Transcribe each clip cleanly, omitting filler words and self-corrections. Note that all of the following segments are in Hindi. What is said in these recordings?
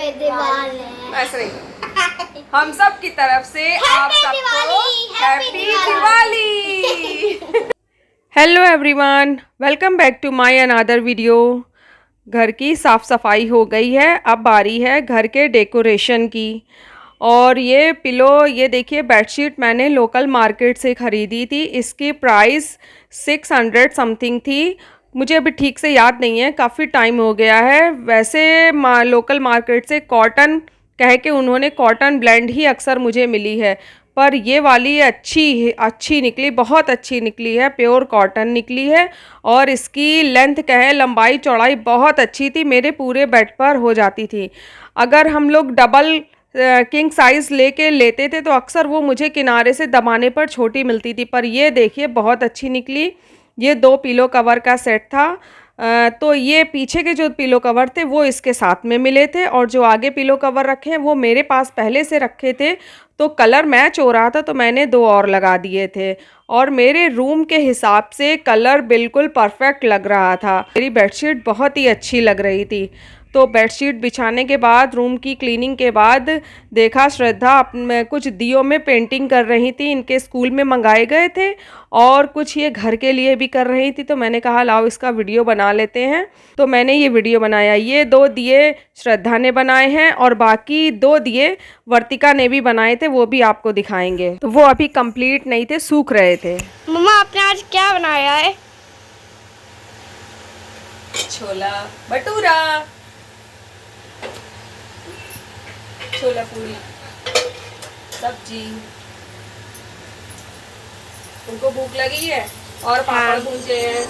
दिवाली। ऐसे नहीं, हम सब की तरफ से आप सबको happy Diwali. Hello everyone, welcome back to my another video. घर की साफ़ सफाई हो गई है, अब बारी है घर के डेकोरेशन की। और ये पिलो, ये देखिए बेडशीट मैंने लोकल मार्केट से ख़रीदी थी। इसकी प्राइस 600 समथिंग थी। मुझे अभी ठीक से याद नहीं है, काफ़ी टाइम हो गया है। वैसे लोकल मार्केट से कॉटन कह के उन्होंने कॉटन ब्लेंड ही अक्सर मुझे मिली है, पर ये वाली अच्छी निकली, बहुत अच्छी निकली है, प्योर कॉटन निकली है। और इसकी लेंथ कहें, लंबाई चौड़ाई बहुत अच्छी थी, मेरे पूरे बेड पर हो जाती थी। अगर हम लोग डबल किंग साइज़ लेते थे तो अक्सर वो मुझे किनारे से दबाने पर छोटी मिलती थी, पर ये देखिए बहुत अच्छी निकली। ये 2 पिलो कवर का सेट था। तो ये पीछे के जो पिलो कवर थे वो इसके साथ में मिले थे, और जो आगे पिलो कवर रखे हैं वो मेरे पास पहले से रखे थे, तो कलर मैच हो रहा था तो मैंने 2 और लगा दिए थे। और मेरे रूम के हिसाब से कलर बिल्कुल परफेक्ट लग रहा था। मेरी बेडशीट बहुत ही अच्छी लग रही थी। तो बेडशीट बिछाने के बाद, रूम की क्लीनिंग के बाद, देखा श्रद्धा कुछ दियों में पेंटिंग कर रही थी। इनके स्कूल में मंगाए गए थे और कुछ ये घर के लिए भी कर रही थी, तो मैंने कहा लाओ इसका वीडियो बना लेते हैं। तो मैंने ये वीडियो बनाया। ये 2 दिए श्रद्धा ने बनाए हैं और बाकी 2 दिए वर्तिका ने भी बनाए थे, वो भी आपको दिखाएंगे। तो वो अभी कंप्लीट नहीं थे, सूख रहे थे। मम्मा आपने आज क्या बनाया है? छोला भटूरा, छोला पूरी, सब्जी। उनको भूख लगी है और पापड़ भूंजे हैं।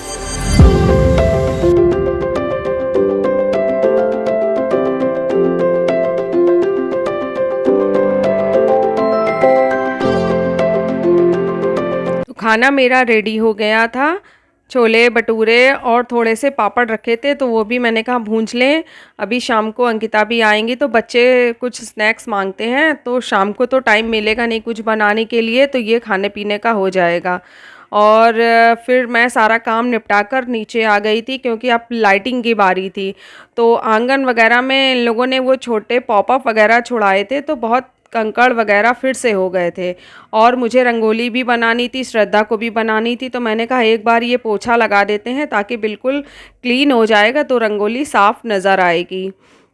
तो खाना मेरा रेडी हो गया था। छोले भटूरे और थोड़े से पापड़ रखे थे, तो वो भी मैंने कहा भूंज लें। अभी शाम को अंकिता भी आएंगी तो बच्चे कुछ स्नैक्स मांगते हैं, तो शाम को तो टाइम मिलेगा नहीं कुछ बनाने के लिए, तो ये खाने पीने का हो जाएगा। और फिर मैं सारा काम निपटा कर नीचे आ गई थी, क्योंकि अब लाइटिंग की बारी थी। तो आंगन वगैरह में इन लोगों ने वो छोटे पॉपअप वगैरह छुड़ाए थे, तो बहुत कंकड़ वगैरह फिर से हो गए थे। और मुझे रंगोली भी बनानी थी, श्रद्धा को भी बनानी थी, तो मैंने कहा एक बार ये पोछा लगा देते हैं ताकि बिल्कुल क्लीन हो जाएगा, तो रंगोली साफ़ नज़र आएगी।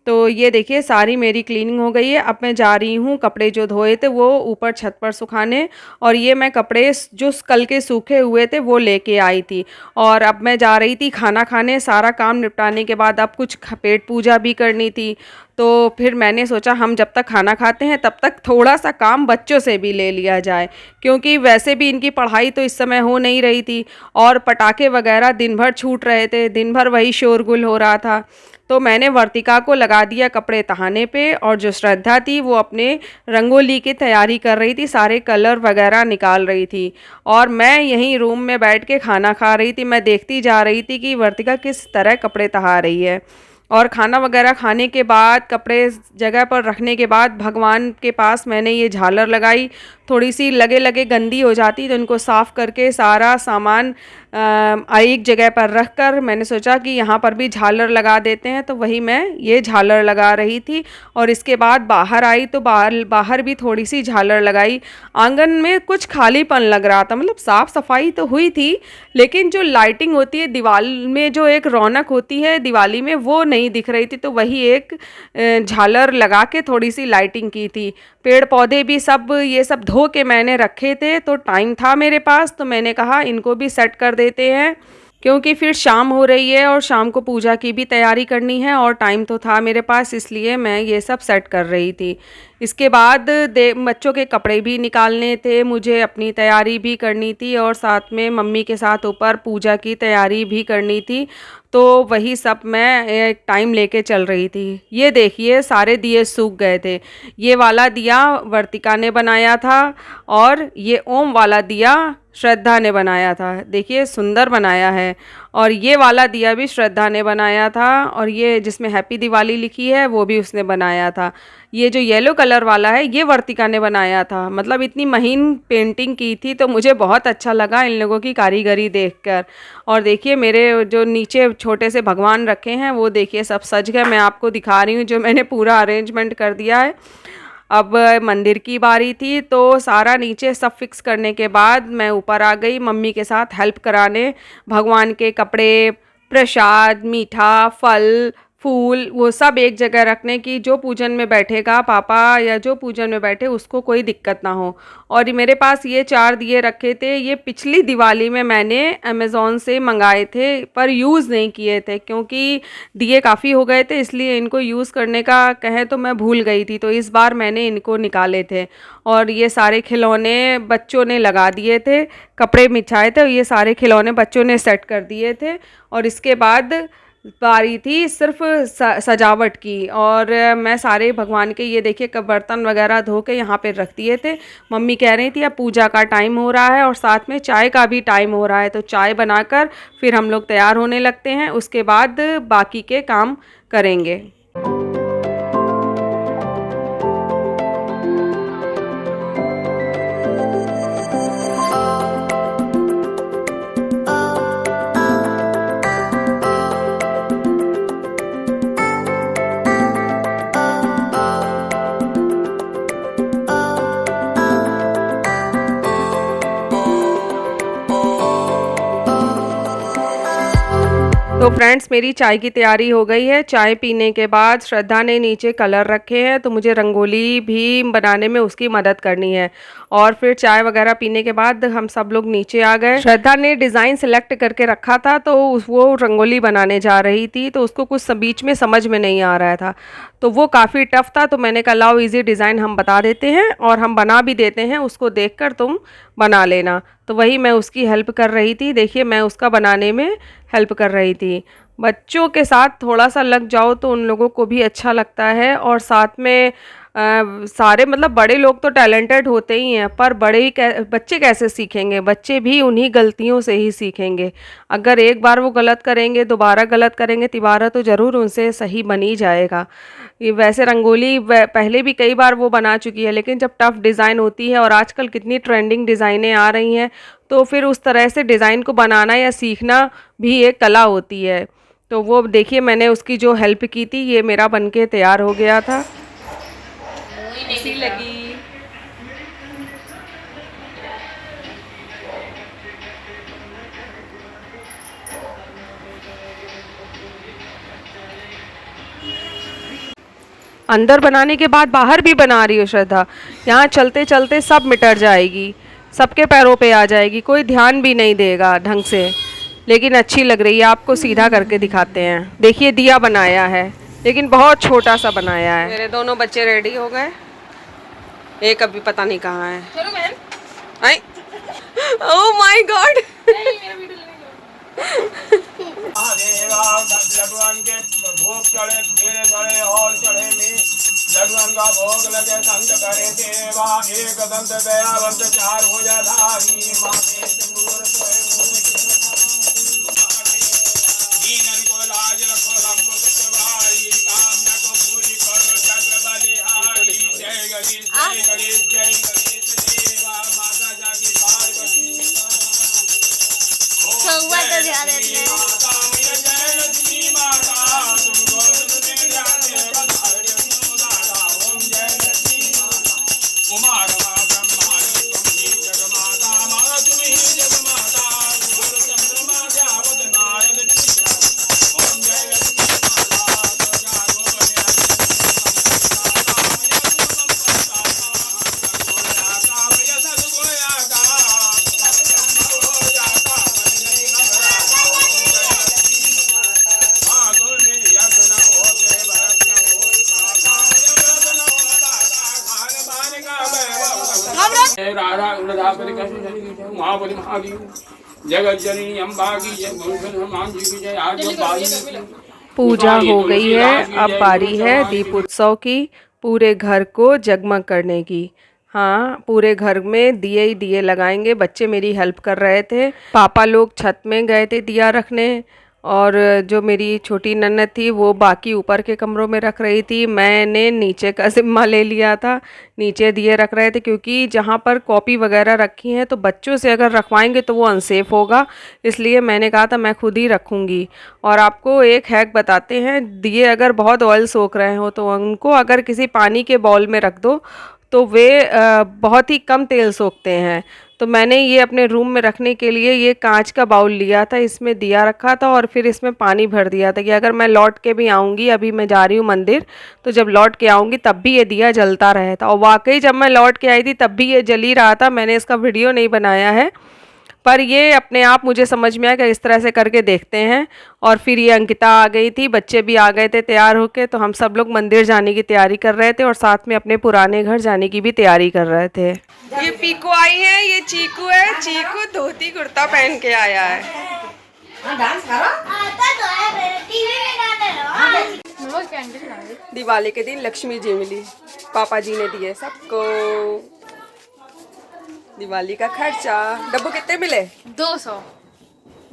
तो ये देखिए सारी मेरी क्लीनिंग हो गई है। अब मैं जा रही हूँ कपड़े जो धोए थे वो ऊपर छत पर सुखाने, और ये मैं कपड़े जो कल के सूखे हुए थे वो लेके आई थी। और अब मैं जा रही थी खाना खाने। सारा काम निपटाने के बाद अब कुछ पेट पूजा भी करनी थी, तो फिर मैंने सोचा हम जब तक खाना खाते हैं तब तक थोड़ा सा काम बच्चों से भी ले लिया जाए, क्योंकि वैसे भी इनकी पढ़ाई तो इस समय हो नहीं रही थी, और पटाखे वगैरह दिन भर छूट रहे थे, दिन भर वही शोरगुल हो रहा था। तो मैंने वर्तिका को लगा दिया कपड़े तहाने पे, और जो श्रद्धा थी वो अपने रंगोली की तैयारी कर रही थी, सारे कलर वगैरह निकाल रही थी। और मैं यहीं रूम में बैठ के खाना खा रही थी। मैं देखती जा रही थी कि वर्तिका किस तरह कपड़े तहा रही है। और खाना वगैरह खाने के बाद, कपड़े जगह पर रखने के बाद, भगवान के पास मैंने ये झालर लगाई। थोड़ी सी लगे लगे गंदी हो जाती तो इनको साफ़ करके सारा सामान एक जगह पर रख कर मैंने सोचा कि यहाँ पर भी झालर लगा देते हैं, तो वही मैं ये झालर लगा रही थी। और इसके बाद बाहर आई तो बाहर भी थोड़ी सी झालर लगाई। आंगन में कुछ खालीपन लग रहा था, मतलब साफ़ सफाई तो हुई थी, लेकिन जो लाइटिंग होती है दिवाली में, जो एक रौनक होती है दिवाली में, वो नहीं दिख रही थी। तो वही एक झालर लगा के थोड़ी सी लाइटिंग की थी। पेड़ पौधे भी सब ये सब धो के मैंने रखे थे, तो टाइम था मेरे पास, तो मैंने कहा इनको भी सेट कर देते हैं, क्योंकि फिर शाम हो रही है और शाम को पूजा की भी तैयारी करनी है, और टाइम तो था मेरे पास, इसलिए मैं ये सब सेट कर रही थी। इसके बाद बच्चों के कपड़े भी निकालने थे, मुझे अपनी तैयारी भी करनी थी, और साथ में मम्मी के साथ ऊपर पूजा की तैयारी भी करनी थी। तो वही सब मैं एक टाइम लेके चल रही थी। ये देखिए सारे दिए सूख गए थे। ये वाला दिया वर्तिका ने बनाया था, और ये ओम वाला दिया श्रद्धा ने बनाया था। देखिए सुंदर बनाया है। और ये वाला दिया भी श्रद्धा ने बनाया था, और ये जिसमें हैप्पी दिवाली लिखी है वो भी उसने बनाया था। ये जो येलो कलर वाला है ये वर्तिका ने बनाया था। मतलब इतनी महीन पेंटिंग की थी, तो मुझे बहुत अच्छा लगा इन लोगों की कारीगरी देखकर। और देखिए मेरे जो नीचे छोटे से भगवान रखे हैं वो देखिए सब सज गए। मैं आपको दिखा रही हूँ जो मैंने पूरा अरेंजमेंट कर दिया है। अब मंदिर की बारी थी, तो सारा नीचे सब फिक्स करने के बाद मैं ऊपर आ गई मम्मी के साथ हेल्प कराने। भगवान के कपड़े, प्रसाद, मीठा, फल, फूल वो सब एक जगह रखने की, जो पूजन में बैठेगा पापा या जो पूजन में बैठे उसको कोई दिक्कत ना हो। और मेरे पास ये 4 दिए रखे थे, ये पिछली दिवाली में मैंने अमेज़ॉन से मंगाए थे पर यूज़ नहीं किए थे, क्योंकि दिए काफ़ी हो गए थे इसलिए इनको यूज़ करने का कहें तो मैं भूल गई थी। तो इस बार मैंने इनको निकाले थे। और ये सारे खिलौने बच्चों ने लगा दिए थे, कपड़े बिछाए थे, ये सारे खिलौने बच्चों ने सेट कर दिए थे। और इसके बाद बारी थी सिर्फ सजावट की। और मैं सारे भगवान के ये देखिए कब बर्तन वगैरह धो के यहाँ पे रख दिए थे। मम्मी कह रही थी अब पूजा का टाइम हो रहा है और साथ में चाय का भी टाइम हो रहा है, तो चाय बनाकर फिर हम लोग तैयार होने लगते हैं, उसके बाद बाकी के काम करेंगे। तो फ्रेंड्स मेरी चाय की तैयारी हो गई है। चाय पीने के बाद श्रद्धा ने नीचे कलर रखे हैं, तो मुझे रंगोली भी बनाने में उसकी मदद करनी है। और फिर चाय वगैरह पीने के बाद हम सब लोग नीचे आ गए। श्रद्धा ने डिज़ाइन सेलेक्ट करके रखा था, तो वो रंगोली बनाने जा रही थी, तो उसको कुछ बीच में समझ में नहीं आ रहा था, तो वो काफ़ी टफ था। तो मैंने कहा लाओ इजी डिज़ाइन हम बता देते हैं और हम बना भी देते हैं, उसको देखकर तुम बना लेना। तो वही मैं उसकी हेल्प कर रही थी। देखिए मैं उसका बनाने में हेल्प कर रही थी। बच्चों के साथ थोड़ा सा लग जाओ तो उन लोगों को भी अच्छा लगता है। और साथ में सारे मतलब बड़े लोग तो टैलेंटेड होते ही हैं, पर बच्चे कैसे सीखेंगे? बच्चे भी उन्हीं गलतियों से ही सीखेंगे। अगर एक बार वो गलत करेंगे, दोबारा गलत करेंगे, तिबारा तो ज़रूर उनसे सही बन ही जाएगा। ये वैसे रंगोली पहले भी कई बार वो बना चुकी है, लेकिन जब टफ़ डिज़ाइन होती है और आजकल कितनी ट्रेंडिंग डिज़ाइनें आ रही हैं, तो फिर उस तरह से डिज़ाइन को बनाना या सीखना भी एक कला होती है। तो वो देखिए मैंने उसकी जो हेल्प की थी, ये मेरा बनके तैयार हो गया था। अच्छी लगी। अंदर बनाने के बाद बाहर भी बना रही हो श्रद्धा। यहाँ चलते चलते सब मिटर जाएगी, सबके पैरों पे आ जाएगी, कोई ध्यान भी नहीं देगा ढंग से। लेकिन अच्छी लग रही है। आपको सीधा करके दिखाते हैं। देखिए दिया बनाया है, लेकिन बहुत छोटा सा बनाया है। मेरे दोनों बच्चे रेडी हो गए, एक अभी पता नहीं कहाँ है। चलो बहन। Oh my God. लड्डुआन के भोग चढ़े, मेरे चढ़े और चढ़े में लड्डुआन का भोग लगे संत करे देवा। एक दंत दयावंत चार हो जाधारी माते सिंदूर सोए दीनन को लाज रखो लंब कुटवारी। कामना को पूरी करो जग बलिहारी। जय गणेश जय गणेश जय गणेश देवा। माता जागी पार्वती महाबली महादेव जगत जननी अम्बा की जय। हनुमान जी की जय। आज पूजा हो गई है, अब बारी है दीप उत्सव की, पूरे घर को जगमग करने की। हाँ, पूरे घर में दिए ही दिए लगाएंगे। बच्चे मेरी हेल्प कर रहे थे। पापा लोग छत में गए थे दिया रखने, और जो मेरी छोटी ननद थी वो बाकी ऊपर के कमरों में रख रही थी। मैंने नीचे का ज़िम्मा ले लिया था, नीचे दिए रख रहे थे, क्योंकि जहाँ पर कॉपी वगैरह रखी हैं तो बच्चों से अगर रखवाएंगे तो वो अनसेफ होगा, इसलिए मैंने कहा था मैं खुद ही रखूँगी। और आपको एक हैक बताते हैं, दिए अगर बहुत ऑयल सोख रहे हो तो उनको अगर किसी पानी के बाउल में रख दो तो वे बहुत ही कम तेल सोखते हैं। तो मैंने ये अपने रूम में रखने के लिए ये कांच का बाउल लिया था, इसमें दिया रखा था और फिर इसमें पानी भर दिया था कि अगर मैं लौट के भी आऊँगी, अभी मैं जा रही हूँ मंदिर, तो जब लौट के आऊँगी तब भी ये दिया जलता रहे था। और वाकई जब मैं लौट के आई थी तब भी ये जल ही रहा था। मैंने इसका वीडियो नहीं बनाया है, पर ये अपने आप मुझे समझ में आया कि इस तरह से करके देखते हैं। और फिर ये अंकिता आ गई थी, बच्चे भी आ गए थे तैयार होके, तो हम सब लोग मंदिर जाने की तैयारी कर रहे थे और साथ में अपने पुराने घर जाने की भी तैयारी कर रहे थे। ये पीको आई है, ये चीकू है। चीकू धोती कुर्ता पहन के आया है। दिवाली के दिन लक्ष्मी जी मिली, पापा जी ने दिए सबको दिवाली का खर्चा। डब्बू कितने मिले? 200।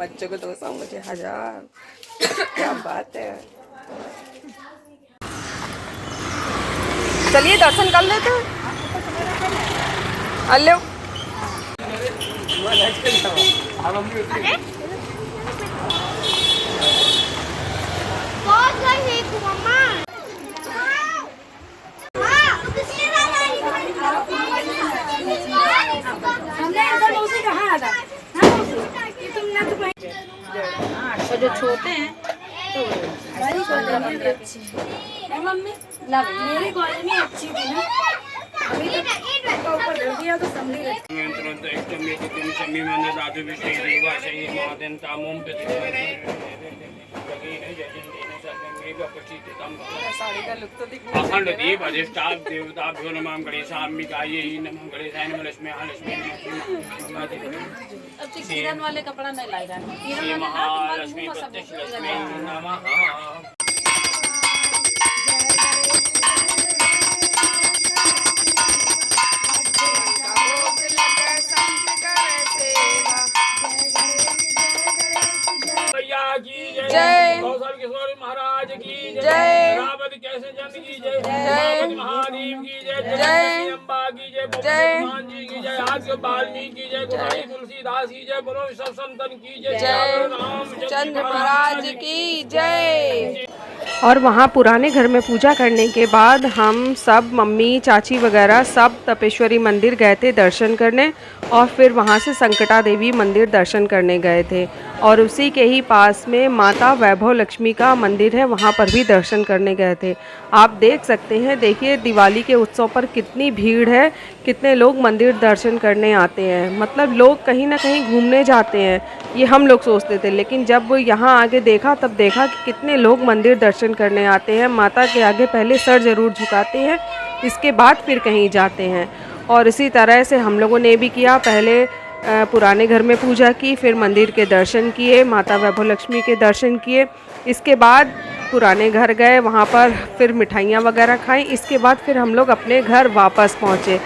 बच्चों को 200, मुझे 1000। क्या बात है। चलिए दर्शन कर लेते हैं। हेलो, जो छोटे हैं तो बड़ी कॉलोनी अच्छी है मम्मी। मेरी कॉलोनी अच्छी थी ना, अभी तो ऊपर कर दिया तो संभली अखंड दीप अधिष्ठान देवताभ्यो नमः गणेशाम्बिकायै नमः गणेशाय नमः लक्ष्मी किरण वाले कपड़ा नहीं लाएगा। महालक्ष्मी प्रत्यक्ष लक्ष्मी नमः। जय कौशल किशोर महाराज की जय। रावत कैसे जन्म की जय। रावत महादेव की जय। जय अम्बा की जय। हनुमान जी की जय। आद्य वाल्मीकि की जय। गोसाई तुलसीदास की जय। बोलो सब संतन की जय। जय रामचंद्र महाराज की जय। और वहाँ पुराने घर में पूजा करने के बाद हम सब, मम्मी, चाची वगैरह सब तपेश्वरी मंदिर गए थे दर्शन करने, और फिर वहाँ से संकटा देवी मंदिर दर्शन करने गए थे। और उसी के ही पास में माता वैभव लक्ष्मी का मंदिर है, वहाँ पर भी दर्शन करने गए थे। आप देख सकते हैं, देखिए दिवाली के उत्सव पर कितनी भीड़ है, कितने लोग मंदिर दर्शन करने आते हैं। मतलब लोग कहीं ना कहीं घूमने जाते हैं, ये हम लोग सोचते थे, लेकिन जब यहाँ आगे देखा तब देखा कि कितने लोग मंदिर दर्शन करने आते हैं। माता के आगे पहले सर ज़रूर झुकाते हैं, इसके बाद फिर कहीं जाते हैं। और इसी तरह से हम लोगों ने भी किया, पहले पुराने घर में पूजा की, फिर मंदिर के दर्शन किए, माता वैभव लक्ष्मी के दर्शन किए, इसके बाद पुराने घर गए, वहाँ पर फिर मिठाइयाँ वगैरह खाई, इसके बाद फिर हम लोग अपने घर वापस पहुँचे।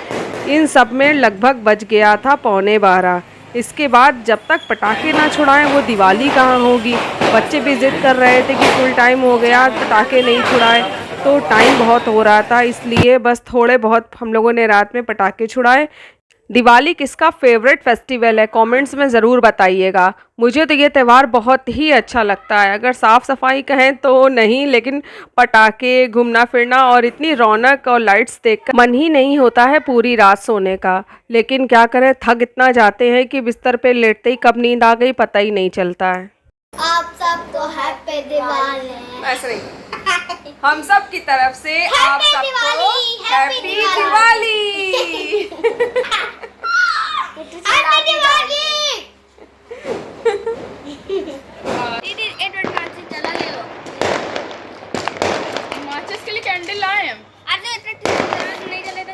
इन सब में लगभग बज गया था 11:15। इसके बाद जब तक पटाखे ना छुड़ाएं वो दिवाली कहाँ होगी। बच्चे भी ज़िद कर रहे थे कि फुल टाइम हो गया, पटाखे नहीं छुड़ाए, तो टाइम बहुत हो रहा था, इसलिए बस थोड़े बहुत हम लोगों ने रात में पटाखे छुड़ाए। दिवाली किसका फेवरेट फेस्टिवल है कमेंट्स में ज़रूर बताइएगा। मुझे तो ये त्यौहार बहुत ही अच्छा लगता है। अगर साफ़ सफाई कहें तो नहीं, लेकिन पटाखे, घूमना फिरना और इतनी रौनक और लाइट्स देखकर मन ही नहीं होता है पूरी रात सोने का। लेकिन क्या करें, थक इतना जाते हैं कि बिस्तर पे लेटते ही कब नींद आ गई पता ही नहीं चलता है। आप सबको हैप्पी दिवाली। ऐसे नहीं, हम सब की तरफ से आप सबको हैप्पी दिवाली। हैप्पी दिवाली। दीदी एडवर्ड कार्ड से चला ले लो। माचिस के लिए कैंडल लाए हम। अरे इतना नहीं जले तो